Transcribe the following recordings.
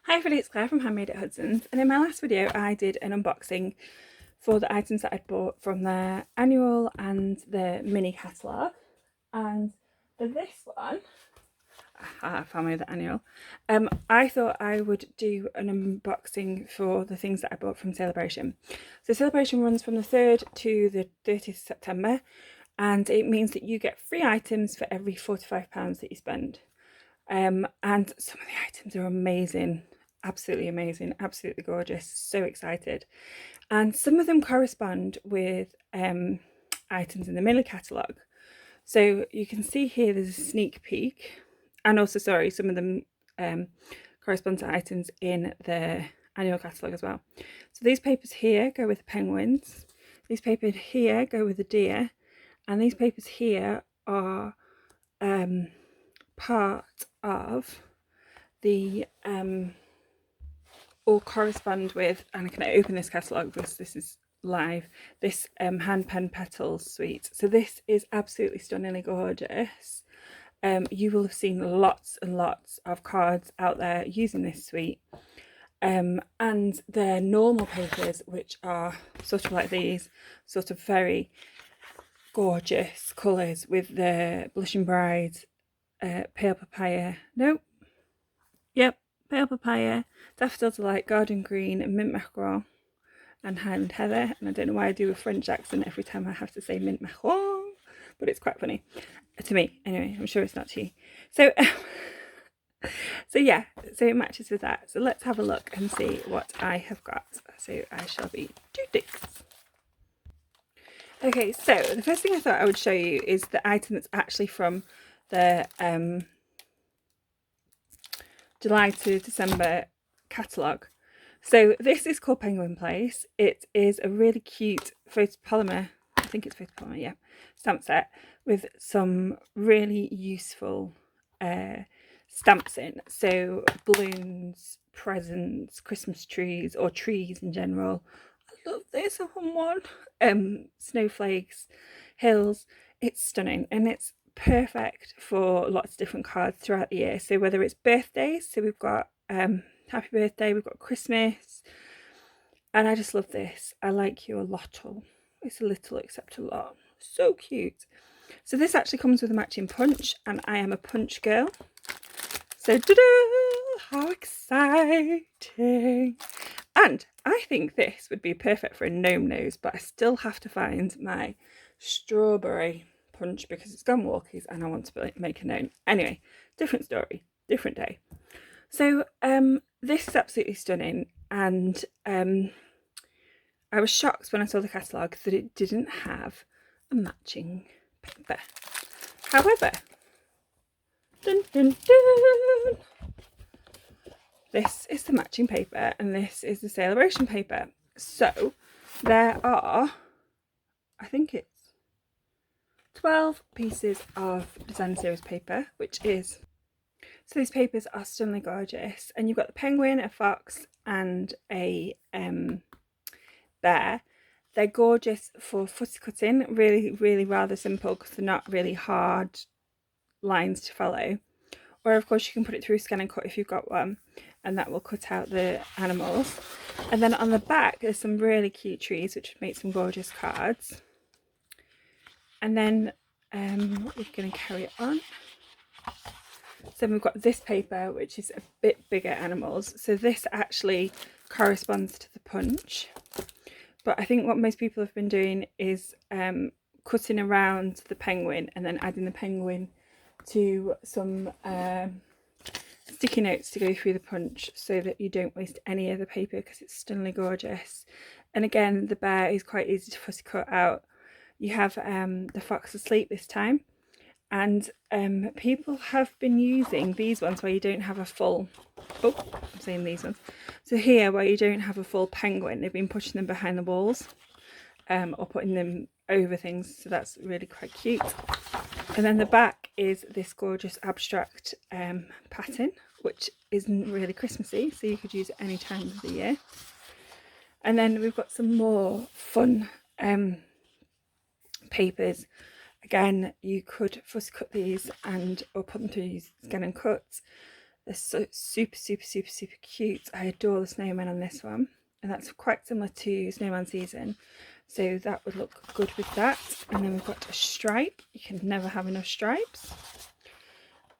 Hi everybody, it's Claire from Handmade at Hudson's, and in my last video I did an unboxing for the items that I'd bought from their annual and the mini catalogue. And for this one, I found my other annual, I thought I would do an unboxing for the things that I bought from Sale-a-bration. So Sale-a-bration runs from the 3rd to the 30th of September, and it means that you get free items for every £45 that you spend. And some of the items are amazing, absolutely amazing, absolutely gorgeous, so excited. And some of them correspond with items in the mini catalogue. So you can see here there's a sneak peek, and also, sorry, some of them correspond to items in the annual catalogue as well. So these papers here go with the penguins, these papers here go with the deer, and these papers here are part of the all correspond with, and I can open this catalogue because this is live, this hand pen petals suite. So this is absolutely stunningly gorgeous. You will have seen lots and lots of cards out there using this suite, and their normal papers, which are sort of like these, sort of very gorgeous colours with the Blushing Bride, Pale Papaya, Pale Papaya, Daffodil Delight, Garden Green, Mint Macaron, and Highland Heather. And I don't know why I do a French accent every time I have to say Mint Macaron, but it's quite funny to me. Anyway, I'm sure it's not to you. So, so it matches with that. So let's have a look and see what I have got. So I shall be doing this. Okay, so the first thing I thought I would show you is the item that's actually from the July to December catalogue. So this is called Penguin Place. It is a really cute photopolymer, I think it's photopolymer, yeah, stamp set with some really useful stamps in. So balloons, presents, Christmas trees, or trees in general. I love this one. Snowflakes, hills. It's stunning, and it's perfect for lots of different cards throughout the year. So whether it's birthdays, so we've got happy birthday, we've got Christmas, and I just love this. I like you a lot. It's a little except a lot. So cute. So this actually comes with a matching punch, and I am a punch girl. So how exciting. And I think this would be perfect for a gnome nose, but I still have to find my strawberry punch because it's gone walkies and I want to make a gnome. Anyway, different story, different day. So this is absolutely stunning, and I was shocked when I saw the catalogue that it didn't have a matching paper. However, dun, dun, dun, this is the matching paper, and this is the Sale-a-bration paper. So there are, I think it's 12 pieces of design series paper, which is, so these papers are stunningly gorgeous, and you've got the penguin, a fox, and a bear. They're gorgeous for footy cutting, really rather simple because they're not really hard lines to follow. Or of course you can put it through scan and cut if you've got one, and that will cut out the animals. And then on the back there's some really cute trees which make some gorgeous cards. And then we're going to carry it on. So we've got this paper which is a bit bigger animals. So this actually corresponds to the punch. But I think what most people have been doing is cutting around the penguin and then adding the penguin to some sticky notes to go through the punch so that you don't waste any of the paper because it's stunningly gorgeous. And again, the bear is quite easy to fussy cut out. You have the fox asleep this time, and people have been using these ones where you don't have a full, I'm saying these ones, so here where you don't have a full penguin, they've been pushing them behind the walls or putting them over things, so that's really quite cute. And then the back is this gorgeous abstract pattern, which isn't really Christmassy, so you could use it any time of the year. And then we've got some more fun papers. Again, you could fussy cut these or put them through scan and cut. They're so super cute. I adore the snowman on this one, and that's quite similar to Snowman Season, so that would look good with that. And then we've got a stripe. You can never have enough stripes.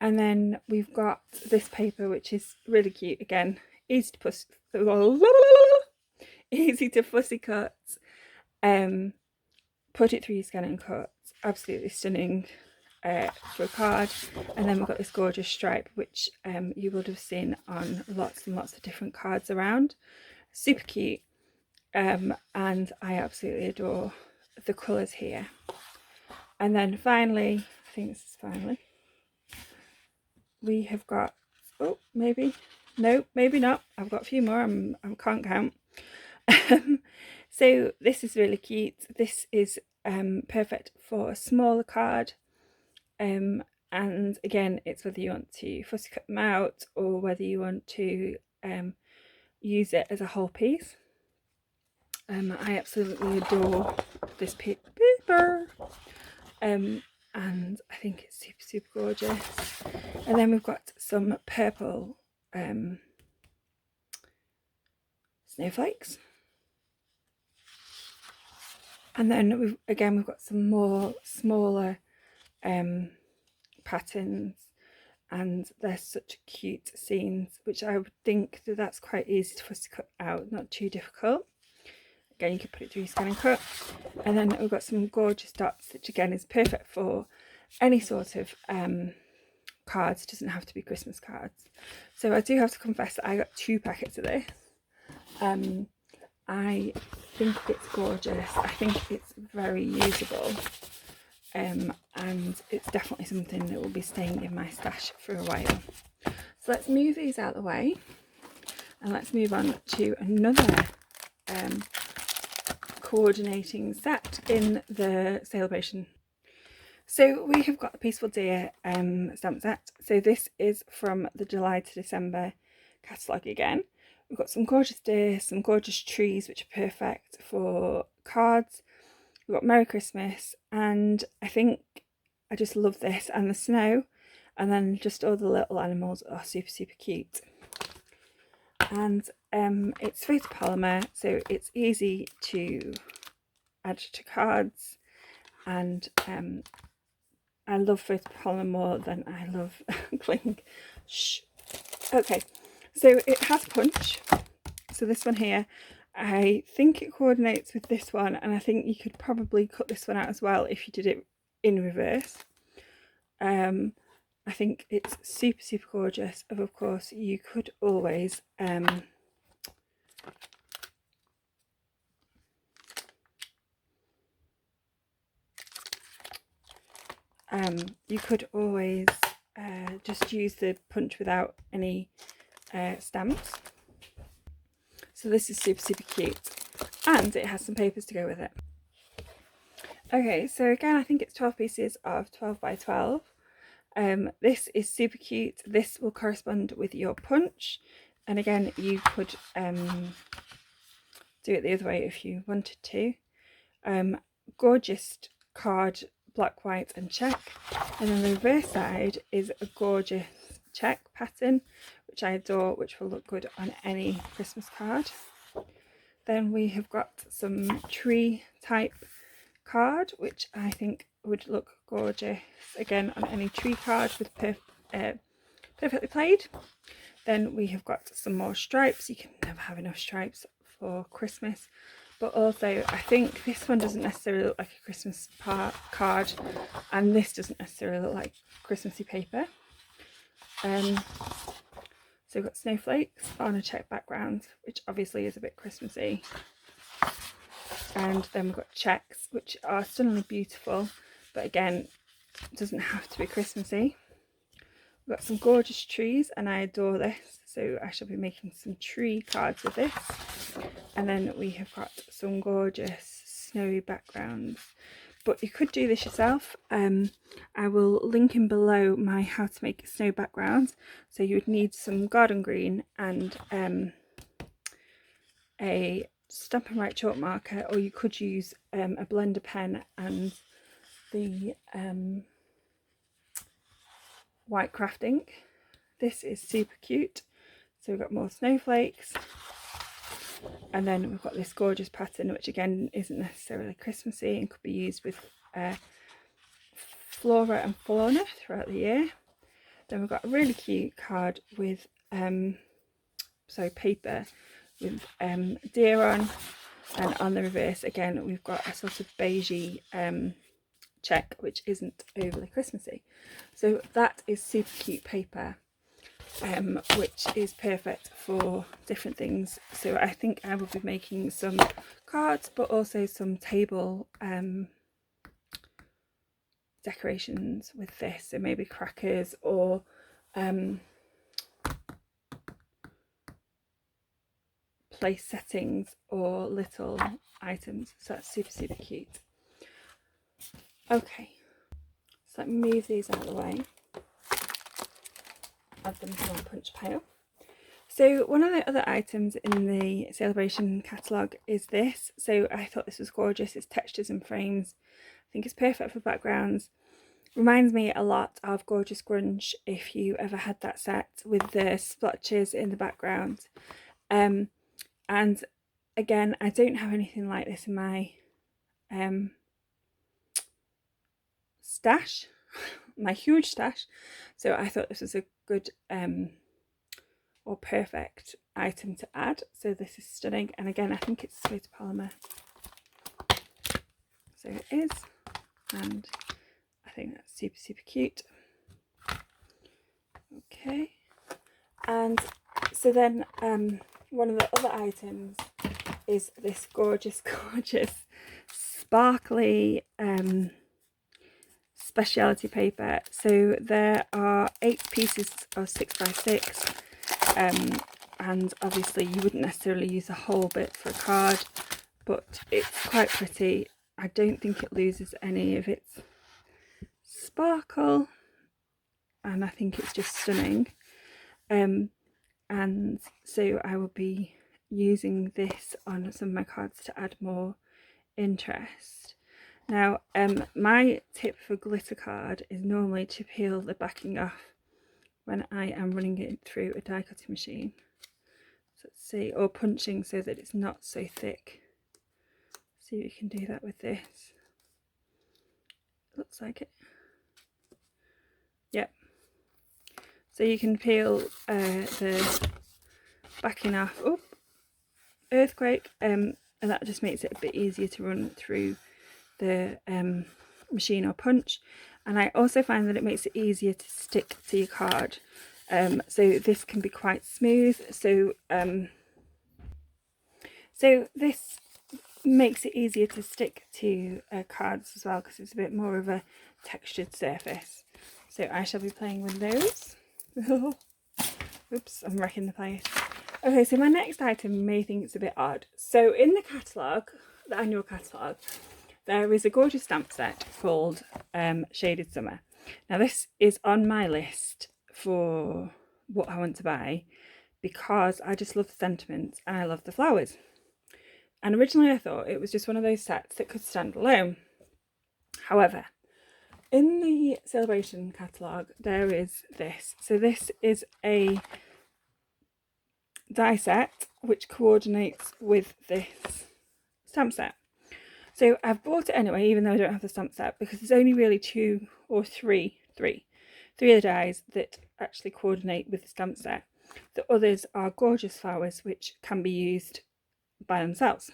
And then we've got this paper, which is really cute. Again, easy to fussy cut. Put it through your scan and cut. Absolutely stunning for a card. And then we've got this gorgeous stripe, which you would have seen on lots and lots of different cards around. Super cute. And I absolutely adore the colours here. And then finally, I think this is finally, we have got, oh, maybe, no, maybe not. I've got a few more, I can't count. So this is really cute. This is perfect for a smaller card. And again, it's whether you want to fussy cut them out or whether you want to use it as a whole piece. I absolutely adore this paper. And I think it's super gorgeous. And then we've got some purple snowflakes, and then we've got some more smaller patterns, and they're such cute scenes, which I would think that that's quite easy to fussy cut out, not too difficult. Again, you can put it through your scan and cut. And then we've got some gorgeous dots, which again is perfect for any sort of cards. It doesn't have to be Christmas cards. So I do have to confess that I got 2 packets of this. I think it's gorgeous. I think it's very usable. And it's definitely something that will be staying in my stash for a while. So let's move these out of the way, and let's move on to another coordinating set in the Sale-a-bration. So we have got the Peaceful Deer stamp set. So this is from the July to December catalogue again. We've got some gorgeous deer, some gorgeous trees, which are perfect for cards. We've got Merry Christmas, and I think I just love this, and the snow, and then just all the little animals are super cute. And it's photopolymer, so it's easy to add to cards, and I love photopolymer more than I love cling. Shh. Okay, so it has punch. So this one here, I think it coordinates with this one, and I think you could probably cut this one out as well if you did it in reverse. I think it's super gorgeous. Of course, you could always just use the punch without any stamps. So this is super cute, and it has some papers to go with it. Okay, so again, I think it's 12 pieces of 12 by 12. This is super cute. This will correspond with your punch, and again, you could do it the other way if you wanted to. Gorgeous card, black, white and check, and then the reverse side is a gorgeous check pattern, which I adore, which will look good on any Christmas card. Then we have got some tree type card, which I think would look gorgeous again on any tree card with perfectly played. Then we have got some more stripes. You can never have enough stripes for Christmas, but also I think this one doesn't necessarily look like a Christmas card, and this doesn't necessarily look like Christmassy paper. So we've got snowflakes on a check background, which obviously is a bit Christmassy. And then we've got checks, which are stunningly beautiful, but again, doesn't have to be Christmassy. We've got some gorgeous trees, and I adore this, so I shall be making some tree cards with this. And then we have got some gorgeous snowy backgrounds, but you could do this yourself. I will link in below my how to make snow backgrounds. So you would need some garden green and a Stampin' Right chalk marker, or you could use a blender pen and the white craft ink. this is super cute. So we've got more snowflakes, and then we've got this gorgeous pattern, which again isn't necessarily Christmassy and could be used with flora and fauna throughout the year. Then we've got a really cute card with paper with deer on, and on the reverse again we've got a sort of beigey check, which isn't overly Christmassy. So that is super cute paper, which is perfect for different things. So I think I will be making some cards, but also some table decorations with this. So maybe crackers or place settings or little items. So that's super, super cute. Okay, so let me move these out of the way. Add them to my punch pile. So one of the other items in the Sale-a-bration catalogue is this. So I thought this was gorgeous. It's textures and frames. I think it's perfect for backgrounds. Reminds me a lot of Gorgeous Grunge, if you ever had that set, with the splotches in the background. And again, I don't have anything like this in my stash, my huge stash. So I thought this was a good or perfect item to add. So this is stunning, and again I think it's photopolymer, so it is, and I think that's super, super cute. Okay, and so then one of the other items is this gorgeous sparkly speciality paper. So there are 8 pieces of 6x6, and obviously you wouldn't necessarily use a whole bit for a card, but it's quite pretty. I don't think it loses any of its sparkle, and I think it's just stunning. And so I will be using this on some of my cards to add more interest. Now, my tip for glitter card is normally to peel the backing off when I am running it through a die cutting machine. So let's see, or punching so that it's not so thick. See if you can do that with this. Looks like it. Yep. So you can peel the backing off. Oh, earthquake. And that just makes it a bit easier to run through the machine or punch. And I also find that it makes it easier to stick to your card. So this can be quite smooth. So this makes it easier to stick to cards as well, because it's a bit more of a textured surface. So I shall be playing with those. Oops, I'm wrecking the place. Okay, so my next item, you may think it's a bit odd. So in the catalogue, the annual catalogue, there is a gorgeous stamp set called Shaded Summer. Now this is on my list for what I want to buy, because I just love the sentiments and I love the flowers. And originally I thought it was just one of those sets that could stand alone. However, in the Sale-a-bration catalogue, there is this. So this is a die set which coordinates with this stamp set. So I've bought it anyway, even though I don't have the stamp set, because there's only really three of the dies that actually coordinate with the stamp set. The others are gorgeous flowers which can be used by themselves.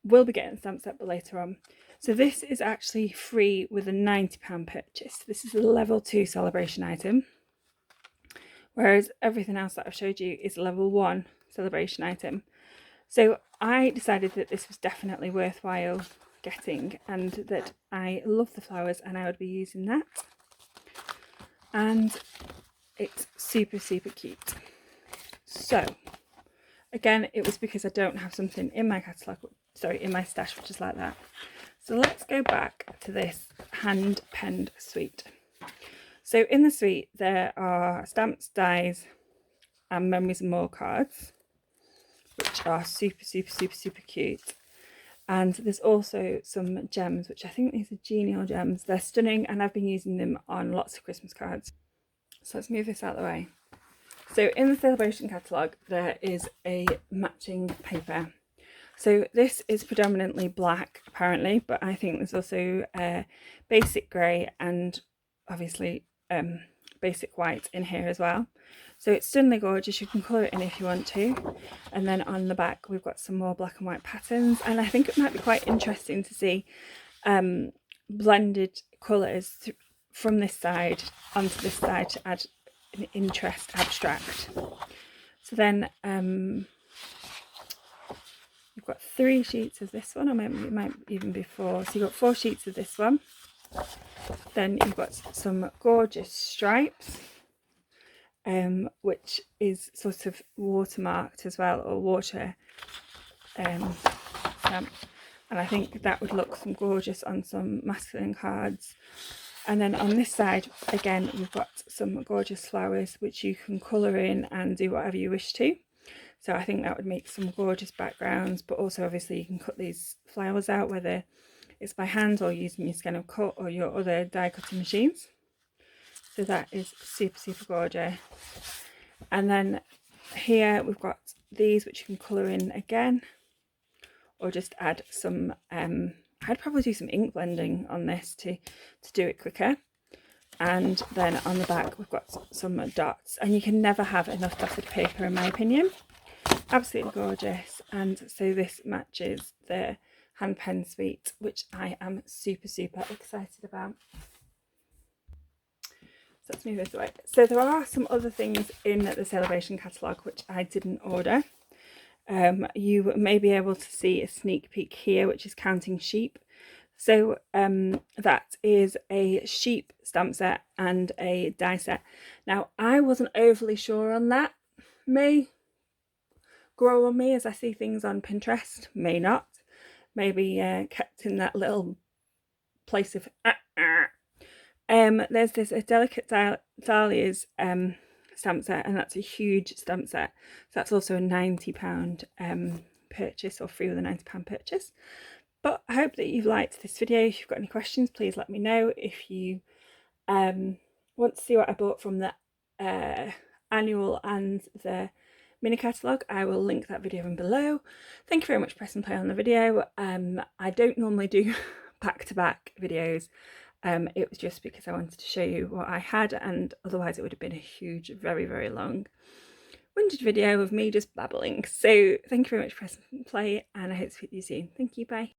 We'll be getting the stamp set, but later on. So this is actually free with a £90 purchase. This is a level 2 Sale-a-bration item, whereas everything else that I've showed you is a level 1 Sale-a-bration item. So I decided that this was definitely worthwhile getting, and that I love the flowers and I would be using that. And it's super, super cute. So again, it was because I don't have something in my catalogue, in my stash, which is like that. So let's go back to this hand penned suite. So in the suite there are stamps, dies and memories and more cards, which are super, super, super, super cute. And there's also some gems, which I think these are genial gems. They're stunning and I've been using them on lots of Christmas cards. So let's move this out of the way. So in the Sale-a-bration catalogue there is a matching paper. So this is predominantly black apparently, but I think there's also basic grey and obviously basic white in here as well. So it's stunningly gorgeous. You can colour it in if you want to. And then on the back we've got some more black and white patterns, and I think it might be quite interesting to see blended colours from this side onto this side to add an interest abstract. So then you've got 3 sheets of this one, or maybe it might even be 4. So you've got 4 sheets of this one. Then you've got some gorgeous stripes, which is sort of watermarked as well, or water stamp. And I think that would look some gorgeous on some masculine cards. And then on this side again you've got some gorgeous flowers which you can colour in and do whatever you wish to. So I think that would make some gorgeous backgrounds, but also obviously you can cut these flowers out, whether it's by hand or using your Scan and Cut or your other die cutting machines. So that is super, super gorgeous. And then here we've got these which you can colour in again, or just add some, I'd probably do some ink blending on this to do it quicker. And then on the back we've got some dots, and you can never have enough dotted paper in my opinion. Absolutely gorgeous. And so this matches the hand pen suite, which I am super, super excited about. So let's move this away. So there are some other things in the Sale-a-bration catalogue which I didn't order. You may be able to see a sneak peek here, which is counting sheep. So that is a sheep stamp set and a die set. Now I wasn't overly sure on that. May grow on me as I see things on Pinterest, may not. Maybe kept in that little place of there's this a Delicate Dahlias stamp set, and that's a huge stamp set. So that's also a £90 purchase, or free with a £90 purchase. But I hope that you've liked this video. If you've got any questions, please let me know. If you want to see what I bought from the annual and the mini catalogue, I will link that video in below. Thank you very much for pressing play on the video. I don't normally do back-to-back videos. It was just because I wanted to show you what I had, and otherwise it would have been a huge, very, very long winded video of me just babbling. So thank you very much for pressing play, and I hope to see you soon. Thank you, bye.